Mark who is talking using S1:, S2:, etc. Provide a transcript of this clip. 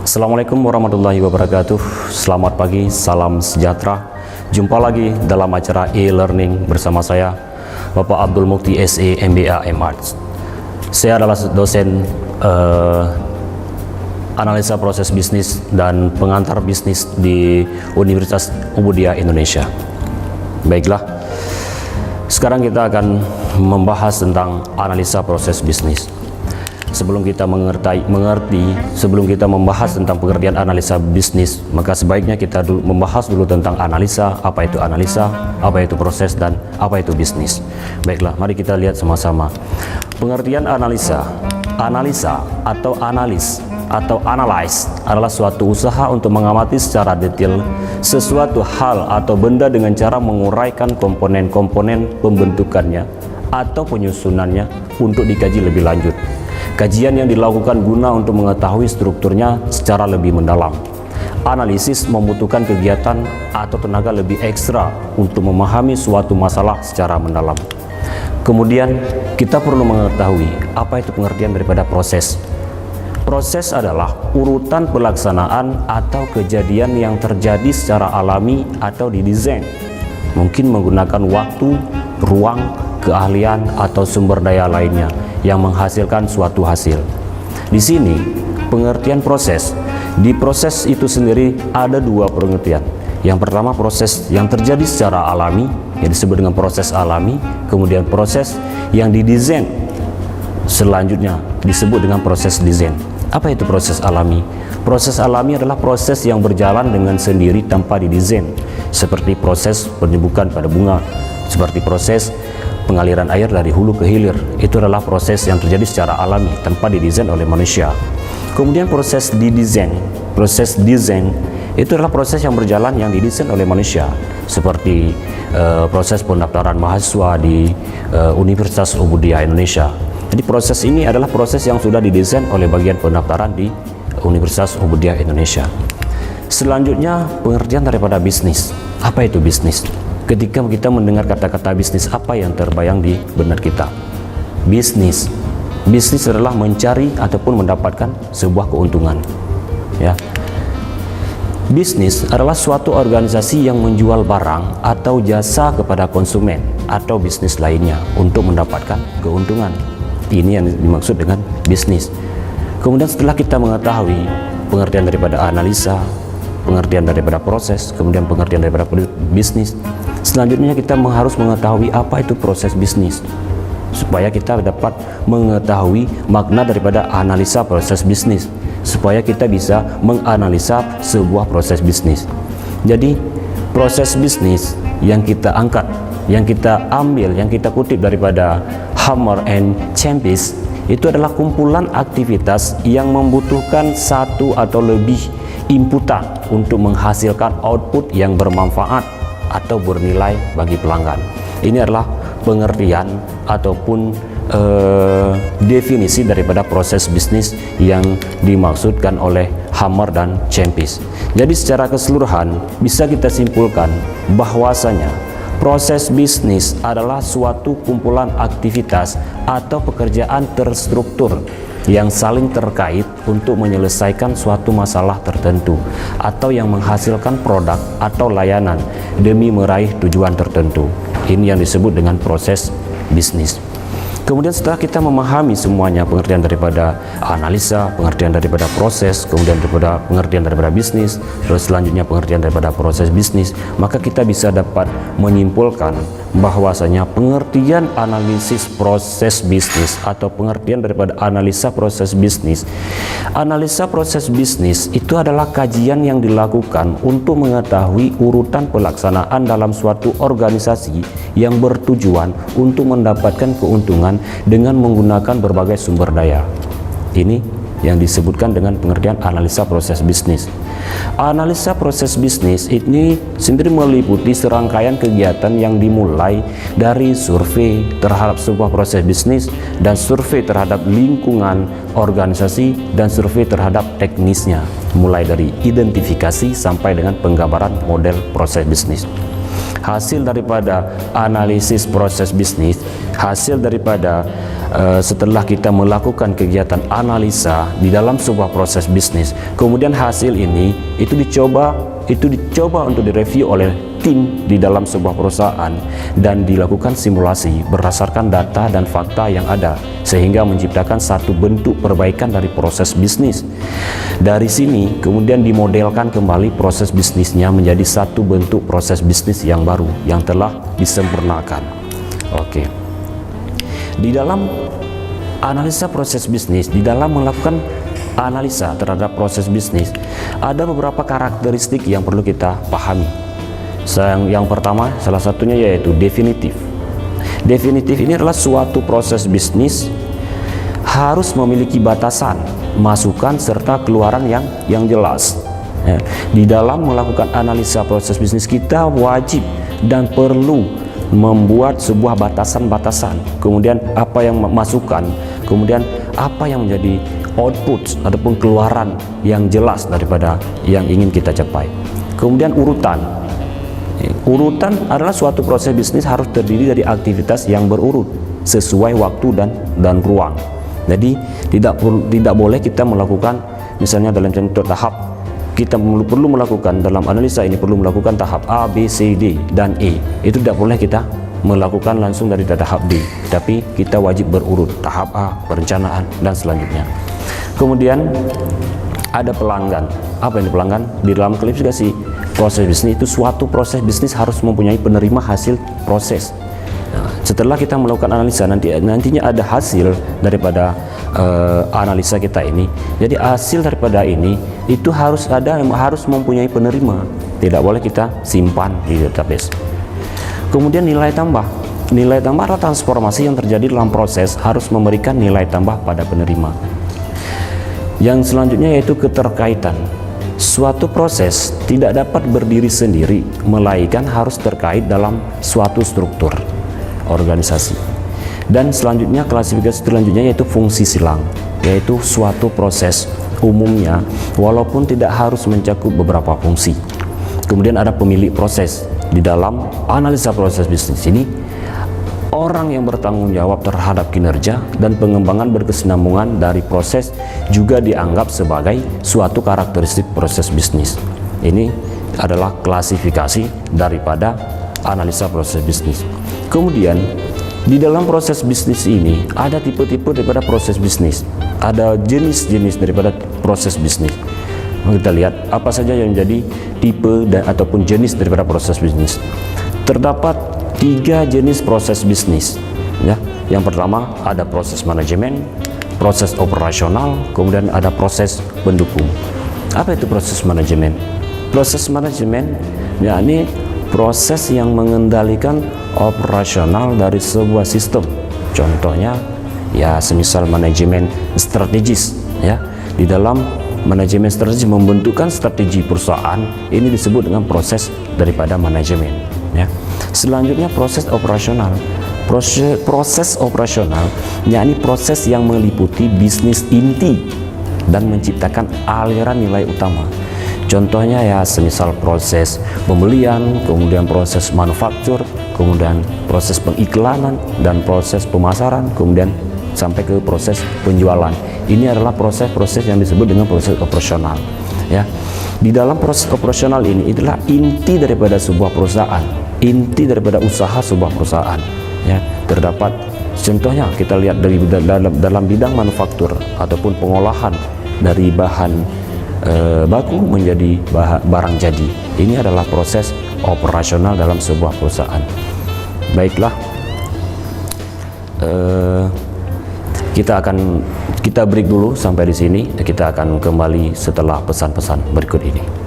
S1: Assalamualaikum warahmatullahi wabarakatuh. Selamat pagi, salam sejahtera. Jumpa lagi dalam acara e-learning bersama saya, Bapak Abdul Mukti SE MBA M.Arts. Saya adalah dosen analisa proses bisnis dan pengantar bisnis di Universitas Ubudiyah Indonesia. Baiklah, sekarang kita akan membahas tentang analisa proses bisnis. Sebelum kita sebelum kita membahas tentang pengertian analisa bisnis, maka sebaiknya kita membahas dulu tentang analisa, apa itu proses, dan apa itu bisnis. Baiklah, mari kita lihat sama-sama. Pengertian analisa atau analis atau analyze adalah suatu usaha untuk mengamati secara detail sesuatu hal atau benda dengan cara menguraikan komponen-komponen pembentukannya atau penyusunannya untuk dikaji lebih lanjut. Kajian yang dilakukan guna untuk mengetahui strukturnya secara lebih mendalam. Analisis membutuhkan kegiatan atau tenaga lebih ekstra untuk memahami suatu masalah secara mendalam. Kemudian, kita perlu mengetahui apa itu pengertian daripada proses. Proses adalah urutan pelaksanaan atau kejadian yang terjadi secara alami atau didesain. Mungkin menggunakan waktu, ruang, keahlian, atau sumber daya lainnya yang menghasilkan suatu hasil. Di sini, pengertian proses. Di proses itu sendiri ada dua pengertian. Yang pertama, proses yang terjadi secara alami, yang disebut dengan proses alami. Kemudian proses yang didesain, selanjutnya disebut dengan proses desain. Apa itu proses alami? Proses alami adalah proses yang berjalan dengan sendiri tanpa didesain, seperti proses penyembuhan pada bunga, seperti proses pengaliran air dari hulu ke hilir. Itu adalah proses yang terjadi secara alami tanpa didesain oleh manusia. Kemudian proses desain itu adalah proses yang berjalan yang didesain oleh manusia, seperti proses pendaftaran mahasiswa di Universitas Ubudiyah Indonesia. Jadi proses ini adalah proses yang sudah didesain oleh bagian pendaftaran di Universitas Ubudiyah Indonesia. Selanjutnya, pengertian daripada bisnis. Apa itu bisnis? Ketika kita mendengar kata-kata bisnis, apa yang terbayang di benak kita? Bisnis adalah mencari ataupun mendapatkan sebuah keuntungan. Ya. Bisnis adalah suatu organisasi yang menjual barang atau jasa kepada konsumen atau bisnis lainnya untuk mendapatkan keuntungan. Ini yang dimaksud dengan bisnis. Kemudian setelah kita mengetahui pengertian daripada analisa, pengertian daripada proses, kemudian pengertian daripada bisnis, selanjutnya kita harus mengetahui apa itu proses bisnis, supaya kita dapat mengetahui makna daripada analisa proses bisnis, supaya kita bisa menganalisa sebuah proses bisnis. Jadi proses bisnis yang kita angkat, yang kita ambil, yang kita kutip daripada Hammer and Champis, itu adalah kumpulan aktivitas yang membutuhkan satu atau lebih inputan untuk menghasilkan output yang bermanfaat atau bernilai bagi pelanggan. Ini adalah pengertian ataupun definisi daripada proses bisnis yang dimaksudkan oleh Hammer dan Champis. Jadi secara keseluruhan bisa kita simpulkan bahwasanya proses bisnis adalah suatu kumpulan aktivitas atau pekerjaan terstruktur yang saling terkait untuk menyelesaikan suatu masalah tertentu atau yang menghasilkan produk atau layanan demi meraih tujuan tertentu. Ini yang disebut dengan proses bisnis. Kemudian setelah kita memahami semuanya, pengertian daripada analisa, pengertian daripada proses, kemudian pengertian daripada bisnis, terus selanjutnya pengertian daripada proses bisnis, maka kita bisa dapat menyimpulkan bahwasanya pengertian analisis proses bisnis atau pengertian daripada analisa proses bisnis itu adalah kajian yang dilakukan untuk mengetahui urutan pelaksanaan dalam suatu organisasi yang bertujuan untuk mendapatkan keuntungan dengan menggunakan berbagai sumber daya. Ini yang disebutkan dengan pengertian analisa proses bisnis. Analisa proses bisnis ini sendiri meliputi serangkaian kegiatan yang dimulai dari survei terhadap sebuah proses bisnis dan survei terhadap lingkungan organisasi dan survei terhadap teknisnya, mulai dari identifikasi sampai dengan penggambaran model proses bisnis. Hasil daripada analisis proses bisnis, hasil daripada setelah kita melakukan kegiatan analisa di dalam sebuah proses bisnis, kemudian hasil ini itu dicoba untuk direview oleh tim di dalam sebuah perusahaan dan dilakukan simulasi berdasarkan data dan fakta yang ada, sehingga menciptakan satu bentuk perbaikan dari proses bisnis. Dari sini kemudian dimodelkan kembali proses bisnisnya menjadi satu bentuk proses bisnis yang baru yang telah disempurnakan. Oke. Di dalam analisa proses bisnis, di dalam melakukan analisa terhadap proses bisnis, ada beberapa karakteristik yang perlu kita pahami. Yang pertama, salah satunya yaitu definitif. Definitif ini adalah suatu proses bisnis harus memiliki batasan, masukan serta keluaran yang jelas. Di dalam melakukan analisa proses bisnis, kita wajib dan perlu membuat sebuah batasan-batasan, kemudian apa yang masukan, kemudian apa yang menjadi output ataupun keluaran yang jelas daripada yang ingin kita capai. Kemudian urutan adalah suatu proses bisnis harus terdiri dari aktivitas yang berurut sesuai waktu dan ruang. Jadi tidak boleh kita melakukan, misalnya dalam contoh tahap, kita perlu melakukan dalam analisa ini perlu melakukan tahap A, B, C, D, dan E. Itu tidak boleh kita melakukan langsung dari tahap D, tapi kita wajib berurut, tahap A, perencanaan, dan selanjutnya. Kemudian ada pelanggan. Apa yang pelanggan? Di dalam klasifikasi proses bisnis itu suatu proses bisnis harus mempunyai penerima hasil proses. Nah, setelah kita melakukan analisa, nantinya ada hasil daripada analisa kita ini. Jadi hasil daripada ini itu harus mempunyai penerima, tidak boleh kita simpan di database. Kemudian nilai tambah adalah transformasi yang terjadi dalam proses harus memberikan nilai tambah pada penerima. Yang selanjutnya yaitu keterkaitan. Suatu proses tidak dapat berdiri sendiri, melainkan harus terkait dalam suatu struktur organisasi. Dan selanjutnya, klasifikasi selanjutnya yaitu fungsi silang, yaitu suatu proses umumnya walaupun tidak harus mencakup beberapa fungsi. Kemudian ada pemilik proses. Di dalam analisa proses bisnis ini, orang yang bertanggung jawab terhadap kinerja dan pengembangan berkesinambungan dari proses juga dianggap sebagai suatu karakteristik proses bisnis. Ini adalah klasifikasi daripada analisa proses bisnis. Kemudian di dalam proses bisnis ini ada tipe-tipe daripada proses bisnis, ada jenis-jenis daripada proses bisnis. Kita lihat apa saja yang menjadi tipe dan ataupun jenis daripada proses bisnis. Terdapat 3 jenis proses bisnis. Ya, yang pertama ada proses manajemen, proses operasional, kemudian ada proses pendukung. Apa itu proses manajemen? Proses manajemen yakni proses yang mengendalikan operasional dari sebuah sistem. Contohnya ya semisal manajemen strategis, ya. Di dalam manajemen strategis membentukkan strategi perusahaan, ini disebut dengan proses daripada manajemen, ya. Selanjutnya proses operasional. Proses operasional yakni proses yang meliputi bisnis inti dan menciptakan aliran nilai utama. Contohnya ya semisal proses pembelian, kemudian proses manufaktur, kemudian proses pengiklanan dan proses pemasaran, kemudian sampai ke proses penjualan. Ini adalah proses-proses yang disebut dengan proses operasional, ya. Di dalam proses operasional ini itulah inti daripada sebuah perusahaan, inti daripada usaha sebuah perusahaan, ya. Terdapat contohnya kita lihat dari dalam bidang manufaktur ataupun pengolahan dari bahan baku menjadi barang jadi. Ini adalah proses operasional dalam sebuah perusahaan. Baiklah, kita break dulu sampai di sini. Kita akan kembali setelah pesan-pesan berikut ini.